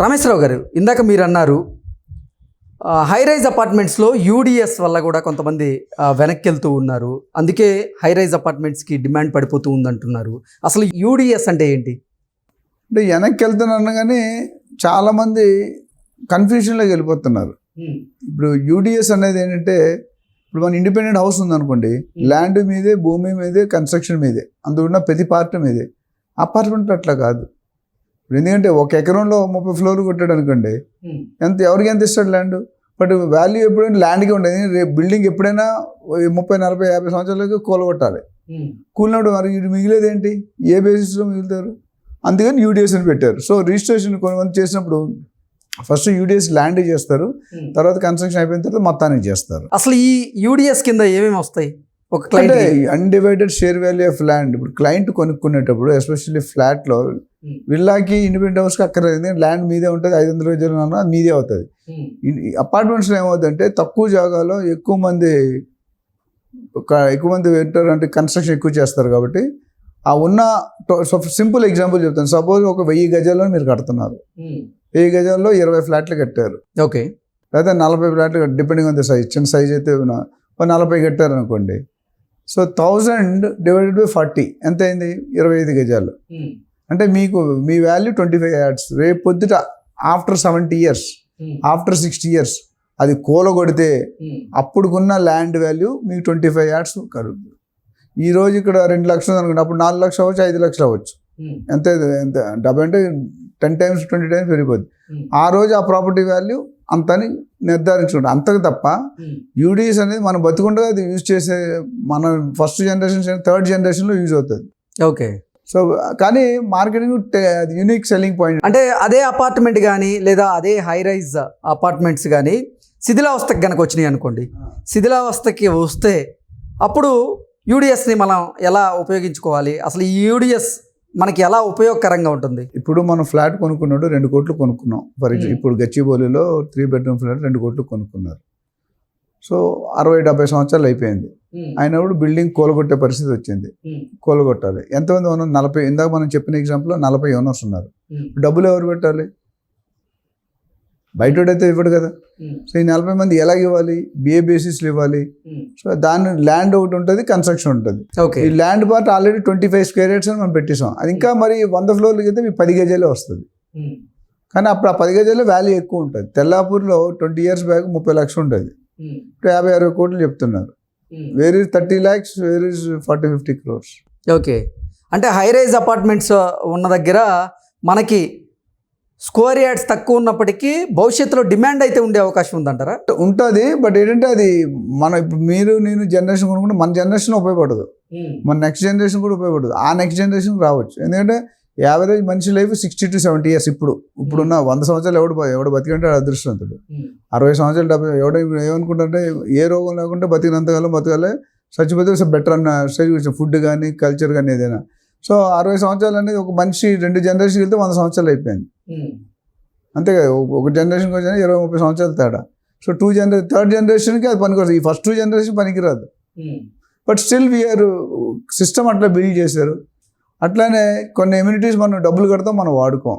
రమేశ్వరరావు గారు, ఇందాక మీరు అన్నారు హై రైజ్ అపార్ట్మెంట్స్లో యూడిఎస్ వల్ల కూడా కొంతమంది వెనక్కి వెళ్తూ ఉన్నారు, అందుకే హై రైజ్ అపార్ట్మెంట్స్కి డిమాండ్ పడిపోతూ ఉందంటున్నారు. అసలు యూడిఎస్ అంటే ఏంటి? అంటే వెనక్కి వెళ్తున్నాను కానీ చాలామంది కన్ఫ్యూషన్లోకి వెళ్ళిపోతున్నారు. ఇప్పుడు యూడిఎస్ అనేది ఏంటంటే, ఇప్పుడు మన ఇండిపెండెంట్ హౌస్ ఉందనుకోండి, ల్యాండ్ మీదే, భూమి మీదే, కన్స్ట్రక్షన్ మీదే, అందులో ప్రతి పార్ట్ మీదే. అపార్ట్మెంట్ అట్లా కాదు. ఎందుకంటే ఒక ఎకరంలో 30 ఫ్లోర్లు కొట్టాడు అనుకోండి, ఎవరికి ఎంత ఇస్తాడు ల్యాండ్? బట్ వాల్యూ ఎప్పుడైనా ల్యాండ్కి ఉండేది. రేపు బిల్డింగ్ ఎప్పుడైనా 30, 40, 50 సంవత్సరాలకి కూలగొట్టాలి. కూలినప్పుడు మరి ఇది మిగిలేదు ఏంటి? ఏ బేసిస్లో మిగులుతారు? అందుకని యూడిఎస్ అని పెట్టారు. సో రిజిస్ట్రేషన్ కొంతమంది చేసినప్పుడు ఫస్ట్ యూడిఎస్ ల్యాండ్ చేస్తారు, తర్వాత కన్స్ట్రక్షన్ అయిపోయిన తర్వాత మొత్తానికి చేస్తారు. అసలు ఈ యూడిఎస్ కింద ఏమేమి వస్తాయి? ఒక client undivided share value of land. ఇప్పుడు క్లయింట్ కొనుక్కునేటప్పుడు ఎస్పెషల్లీ ఫ్లాట్లో, విల్లాకి, ఇండిపెండెంట్ హౌస్కి అక్కర్లేదు, ల్యాండ్ మీదే ఉంటుంది. 500 గజాలు అన్నా మీదే అవుతుంది. అపార్ట్మెంట్స్లో ఏమవుతుందంటే తక్కువ జాగాలో ఎక్కువ మంది పెట్టారు అంటే కన్స్ట్రక్షన్ ఎక్కువ చేస్తారు. కాబట్టి ఆ ఉన్న సింపుల్ ఎగ్జాంపుల్ చెప్తాను. సపోజ్ ఒక 1000 గజాల్లో మీరు కడుతున్నారు, 1000 గజాల్లో 20 ఫ్లాట్లు కట్టారు. ఓకే. లేదా 40 ఫ్లాట్లు, డిపెండింగ్ ఆన్ ద సైజ్. చిన్న సైజ్ అయితే 40 కట్టారు అనుకోండి. సో 1000 డివైడెడ్ బై 40 ఎంత అయింది? 25 గజాలు. అంటే మీకు మీ వాల్యూ 25 యార్డ్స్. రేపు పొద్దుట ఆఫ్టర్ 70 ఇయర్స్, ఆఫ్టర్ 60 ఇయర్స్ అది కూలగొడితే అప్పుడుకున్న ల్యాండ్ వాల్యూ మీకు 25 యార్డ్స్ కలుగుతుంది. ఈ రోజు ఇక్కడ 2 లక్షలు అనుకోండి, అప్పుడు 4 లక్షలు అవ్వచ్చు, 5 లక్షలు అవ్వచ్చు. ఎంత డబ్బు అంటే 10 times 20 times పెరిగిపోద్ది. ఆ రోజు ఆ ప్రాపర్టీ వాల్యూ అంతని నిర్ధారించుకుంటాం, అంతకు తప్ప యూడిఎస్ అనేది మనం బతుకుండగా అది యూజ్ చేసే, మన ఫస్ట్ జనరేషన్, థర్డ్ జనరేషన్లో యూజ్ అవుతుంది. ఓకే. సో కానీ మార్కెటింగ్ యూనిక్ సెల్లింగ్ పాయింట్. అంటే అదే అపార్ట్మెంట్ కానీ లేదా అదే హై రైజ్ అపార్ట్మెంట్స్ కానీ శిథిలావస్థకి కనుక వచ్చినాయి అనుకోండి, శిథిలావస్థకి వస్తే అప్పుడు యూడిఎస్ని మనం ఎలా ఉపయోగించుకోవాలి? అసలు ఈ యూడిఎస్ మనకి ఎలా ఉపయోగకరంగా ఉంటుంది? ఇప్పుడు మనం ఫ్లాట్ కొనుక్కున్నాడు, 2 కోట్లు కొనుక్కున్నాం. ఫర్ ఎగ్జాంపుల్ ఇప్పుడు గచ్చిబౌలిలో 3 bedroom ఫ్లాట్ 2 కోట్లు కొనుక్కున్నారు. సో 60-70 సంవత్సరాలు అయిపోయింది. అయినప్పుడు బిల్డింగ్ కూలగొట్టే పరిస్థితి వచ్చింది. కూలగొట్టాలి. ఎంతమంది ఓనర్? 40. ఇందాక మనం చెప్పిన ఎగ్జాంపుల్లో 40 ఓనర్స్ ఉన్నారు. డబ్బులు ఎవరు పెట్టాలి? బయటోడైతే ఇవ్వడు కదా. సో ఈ 40 మంది ఎలాగ ఇవ్వాలి? బిఏ బేసిస్లో ఇవ్వాలి. సో దాని ల్యాండ్ ఒకటి ఉంటుంది, కన్స్ట్రక్షన్ ఉంటుంది. ఈ land part already 25 square yards అని మనం పెట్టేసాం. అది ఇంకా మరి 100 ఫ్లోర్లకి అయితే మీకు 10 గజాలే వస్తుంది. కానీ అప్పుడు ఆ 10 గజాల్లో వాల్యూ ఎక్కువ ఉంటుంది. తెల్లాపూర్లో 20 years బ్యాక్ 30 లక్షలు ఉంటుంది, ఇప్పుడు 50-60 కోట్లు చెప్తున్నారు. Where is 30 lakhs, where is 40-50 crores. Okay. అంటే హై రైజ్ అపార్ట్మెంట్స్ ఉన్న దగ్గర మనకి స్క్వేర్ యార్డ్స్ తక్కువ ఉన్నప్పటికీ భవిష్యత్తులో డిమాండ్ అయితే ఉండే అవకాశం ఉందంటారా? ఉంటుంది. బట్ ఏంటంటే అది మన ఇప్పుడు మీరు నేను జనరేషన్ కొనుక్కుంటే మన జనరేషన్ ఉపయోగపడదు, మన నెక్స్ట్ జనరేషన్ కూడా ఉపయోగపడదు. ఆ నెక్స్ట్ జనరేషన్ రావచ్చు. ఎందుకంటే యావరేజ్ మనిషి లైఫ్ 60 to 70 years. ఇప్పుడున్న 100 సంవత్సరాలు ఎవడు బతికంటే అదృష్టవంతుడు. 60 సంవత్సరాలు 70 ఎవడ ఏమనుకుంటారంటే ఏ రోగం లేకుంటే బతికినంతకాలం బతకాలి, చచ్చిపోతే బెటర్ అన్న స్టేజ్. ఫుడ్ కానీ కల్చర్ కానీ ఏదైనా. సో 60 సంవత్సరాలు అనేది ఒక మనిషి 2 generations వెళ్తే 100 సంవత్సరాలు అయిపోయింది. అంతే కదా. ఒక జనరేషన్కి వచ్చినా 20-30 సంవత్సరాలు తేడా. సో థర్డ్ జనరేషన్కి అది పనికొస్తుంది. ఈ ఫస్ట్ 2 generations పనికిరాదు. బట్ స్టిల్ వీఆర్ సిస్టమ్ అట్లా బిల్డ్ చేశారు. అట్లానే కొన్ని ఎమ్యూనిటీస్ మనం డబ్బులు కడతాం, మనం వాడుకోం.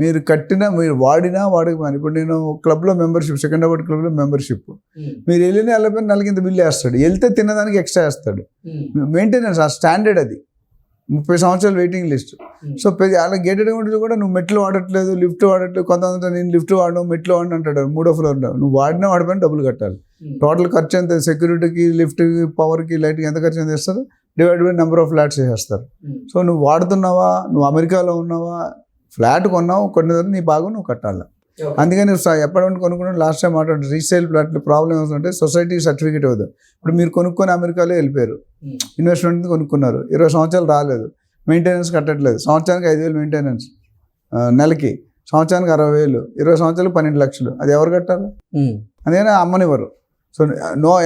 మీరు వాడినా వాడకపోయినా, ఇప్పుడు నేను క్లబ్లో మెంబర్షిప్, సెకండ్ క్లబ్లో మెంబర్షిప్, మీరు వెళ్ళిపోయిన నెలకి ఇంత బిల్లు వేస్తాడు, వెళ్తే తినడానికి ఎక్స్ట్రా వేస్తాడు. మెయింటెనెన్స్ ఆ స్టాండర్డ్ అది. 30 సంవత్సరాలు వెయిటింగ్ లిస్ట్. సో అలా గేటెడ్ కమ్యూనిటీలో కూడా నువ్వు మెట్లు వాడట్లేదు, లిఫ్ట్ వాడట్లేదు. కొంతమంది నేను లిఫ్ట్ వాడను, మెట్లు వాడను అంటాడు. 3వ ఫ్లోర్ నువ్వు వాడిపోయిన డబ్బులు కట్టాలి. టోటల్ ఖర్చు ఎంత? సెక్యూరిటీకి, లిఫ్ట్కి, పవర్కి, లైట్కి ఎంత ఖర్చు ఎంత ఇస్తారు? Divide by number of flats చేసేస్తారు. సో నువ్వు వాడుతున్నావా, నువ్వు అమెరికాలో ఉన్నావా, ఫ్లాట్ కొన్నావు, కొన్న నీ భాగం నువ్వు కట్టాలి. అందుకని ఎప్పటి కొనుక్కున్నాడు లాస్ట్ టైం మాట్లాడు రీసేల్ ఫ్లాట్లు ప్రాబ్లం ఏమంటే సొసైటీ సర్టిఫికేట్ అవ్వదు. ఇప్పుడు మీరు కొనుక్కొని అమెరికాలో వెళ్ళిపోయారు, ఇన్వెస్ట్మెంట్ కొనుక్కున్నారు, 20 సంవత్సరాలు రాలేదు, మెయింటెనెన్స్ కట్టట్లేదు. సంవత్సరానికి 5,000 మెయింటెనెన్స్, నెలకి సంవత్సరానికి 60,000, 20 సంవత్సరాలు 12 లక్షలు. అది ఎవరు కట్టాలి? అదేనా అమ్మనివ్వరు. సో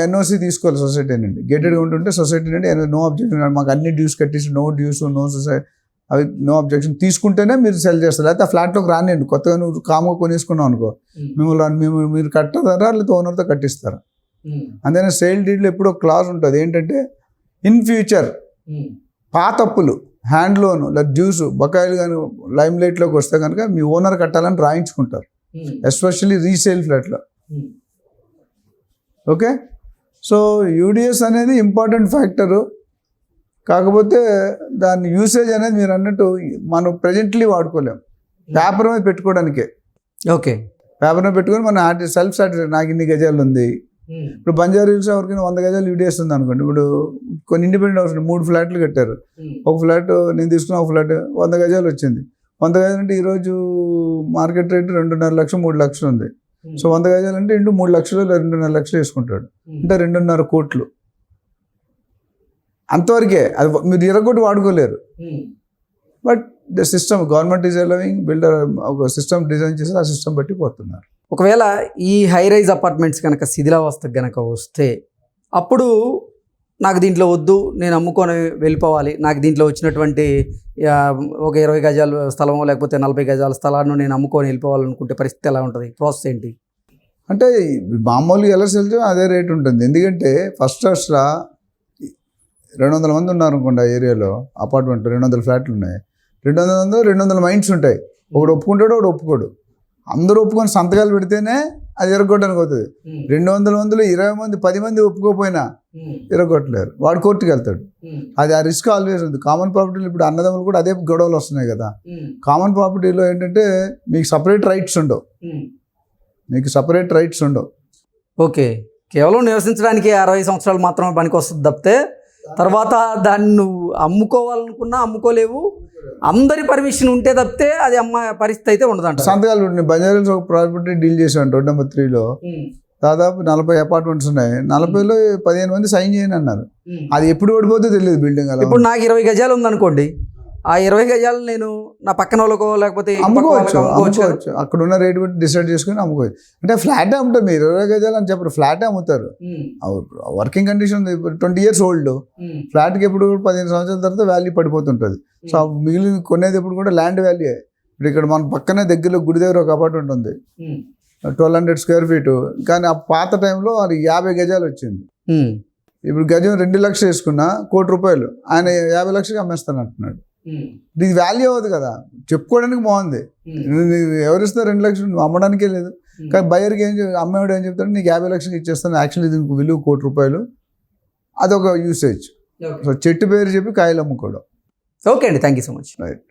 ఎన్ఓసి తీసుకోవాలి సొసైటీ నుండి. గేటెడ్గా ఉంటుంటే సొసైటీ నుండి నో అబ్జెక్షన్, మాకు అన్ని డ్యూస్ కట్టేసి నో డ్యూస్, నో సొసైటీ, అవి నో అబ్జెక్షన్ తీసుకుంటేనే మీరు సెల్ చేస్తారు. లేకపోతే ఆ ఫ్లాట్లోకి రానివ్వండి. కొత్తగా నువ్వు కామ్గా కొనేసుకున్నావు అనుకో, మీరు కట్టతారా లేకపోతే ఓనర్తో కట్టిస్తారా? అందుకని సేల్ డీడ్లో ఎప్పుడో క్లాజ్ ఉంటుంది ఏంటంటే, ఇన్ ఫ్యూచర్ పాత అప్పులు హ్యాండ్ లోన్ లేదా డ్యూస్ బకాయిలు కానీ లైమ్ లైట్లోకి వస్తే కనుక మీ ఓనర్ కట్టాలని రాయించుకుంటారు, ఎస్పెషల్లీ రీసేల్ ఫ్లాట్లో. ఓకే, సో యూడిఎస్ అనేది ఇంపార్టెంట్ ఫ్యాక్టరు. కాకపోతే దాని యూసేజ్ అనేది మీరు అన్నట్టు మనం ప్రజెంట్లీ వాడుకోలేం. పేపర్ మీద పెట్టుకోవడానికే, ఓకే, పేపర్ మీద పెట్టుకొని మనం సెల్ఫ్ సాటిస్ఫై, నాకు ఇన్ని గజాలు ఉంది. ఇప్పుడు బంజారా హిల్స్ ఎవరికైనా 100 గజాలు యూడిఎస్ ఉంది అనుకోండి. ఇప్పుడు కొన్ని ఇండిపెండెంట్ హౌస్ 3 ఫ్లాట్లు కట్టారు. ఒక ఫ్లాట్ నేను తీసుకున్న ఒక ఫ్లాట్ 100 గజాలు వచ్చింది. 100 గజాలు అంటే ఈరోజు మార్కెట్ రేట్ 2.5 లక్షలు 3 లక్షలు ఉంది. సో 100 గజాలు అంటే ఇంటూ 3 లక్షలు 2.5 లక్షలు వేసుకుంటాడు, అంటే 2.5 కోట్లు. అంతవరకే, అది మీరు ఇరగొట్టి వాడుకోలేరు. But the system government is allowing, builder ఒక సిస్టమ్ డిజైన్ చేసి ఆ సిస్టమ్ బట్టి పోతున్నారు. ఒకవేళ ఈ హై రైజ్ అపార్ట్మెంట్స్ కనుక శిథిలావస్థకు కనుక వస్తే అప్పుడు నాకు దీంట్లో వద్దు, నేను అమ్ముకొని వెళ్ళిపోవాలి, నాకు దీంట్లో వచ్చినటువంటి ఒక 20 గజాల స్థలమో లేకపోతే 40 గజాల స్థలాన్ని నేను అమ్ముకొని వెళ్ళిపోవాలనుకుంటే పరిస్థితి ఎలా ఉంటుంది, ప్రాసెస్ ఏంటి? అంటే మామూలుగా ఎలా వెళ్తే అదే రేట్ ఉంటుంది. ఎందుకంటే ఫస్ట్ అసలు 200 మంది ఉన్నారు అనుకోండి ఆ ఏరియాలో, అపార్ట్మెంట్ 200 ఫ్లాట్లు ఉన్నాయి. 200 మైండ్స్ ఉంటాయి. ఒకడు ఒప్పుకుంటాడు, ఒకడు ఒప్పుకోడు. అందరూ ఒప్పుకొని సంతకాలు పెడితేనే అది ఎరగొట్టడానికి అవుతుంది. 200 మందిలో 20 మంది 10 మంది ఒప్పుకోకపోయినా ఎరగొట్టలేరు, వాడు కోర్టుకి వెళ్తాడు. అది ఆ రిస్క్ ఆల్వేస్ ఉంది. కామన్ ప్రాపర్టీలో ఇప్పుడు అన్నదమ్ములు కూడా అదే గొడవలు వస్తున్నాయి కదా. కామన్ ప్రాపర్టీలో ఏంటంటే మీకు సపరేట్ రైట్స్ ఉండవు, ఓకే, కేవలం నివసించడానికి 60 సంవత్సరాలు మాత్రమే పనికి వస్తుంది తప్పితే తర్వాత దాన్ని నువ్వు అమ్ముకోవాలనుకున్నా అమ్ముకోలేవు. అందరి పర్మిషన్ ఉంటే తప్పితే అది అమ్మ పరిస్థితి అయితే ఉండదంట. సంతకాలు బంజారాలో ఒక ప్రాపర్టీ డీల్ చేసాను రోడ్ నెంబర్ 3లో. దాదాపు 40 అపార్ట్మెంట్స్ ఉన్నాయి. 40లో 15 మంది సైన్ చేయని అన్నారు. అది ఎప్పుడు ఓడిపోతే తెలియదు బిల్డింగ్. అలా ఇప్పుడు నాకు 20 గజాలు ఉందనుకోండి, ఆ 20 గజాలు నేను నా పక్కన వాళ్ళకో లేకపోతే అమ్ముకోవచ్చు. అక్కడ ఉన్న రేట్ బట్టి డిసైడ్ చేసుకుని అమ్ముకోవచ్చు. అంటే ఫ్లాటే అమ్ముతారు, మీరు 20 గజాలు అని చెప్పరు, ఫ్లాటే అమ్ముతారు. వర్కింగ్ కండిషన్ 20 years ఓల్డ్ ఫ్లాట్కి ఎప్పుడు 15 సంవత్సరాల తర్వాత వాల్యూ పడిపోతుంటుంది. సో మిగిలిన కొనేది ఎప్పుడు కూడా ల్యాండ్ వాల్యూ. ఇప్పుడు ఇక్కడ మన పక్కనే దగ్గరలో గుడి దగ్గర ఒక అపార్ట్మెంట్ ఉంది, 1200 square feet. కానీ ఆ పాత టైంలో అది 50 గజాలు వచ్చింది. ఇప్పుడు గజం 2 లక్షలు వేసుకున్నా ₹1 కోటి, ఆయన 50 లక్షలకి అమ్మేస్తాను అంటున్నాడు. ఇది వాల్యూ అవ్వదు కదా, చెప్పుకోవడానికి బాగుంది. ఎవరిస్తారు 2 లక్షలు, నువ్వు అమ్మడానికే లేదు. కానీ బయర్కి అమ్మేవాడు ఏం చెప్తాడు, నీకు 50 లక్షలకి ఇచ్చేస్తాను, యాక్చువల్లీ దీనికి విలువ ₹1 కోటి. అదొక యూసేజ్. సో చెట్టు పేరు చెప్పి కాయలు అమ్ముకోవడం. ఓకే అండి, thank you so much. Right.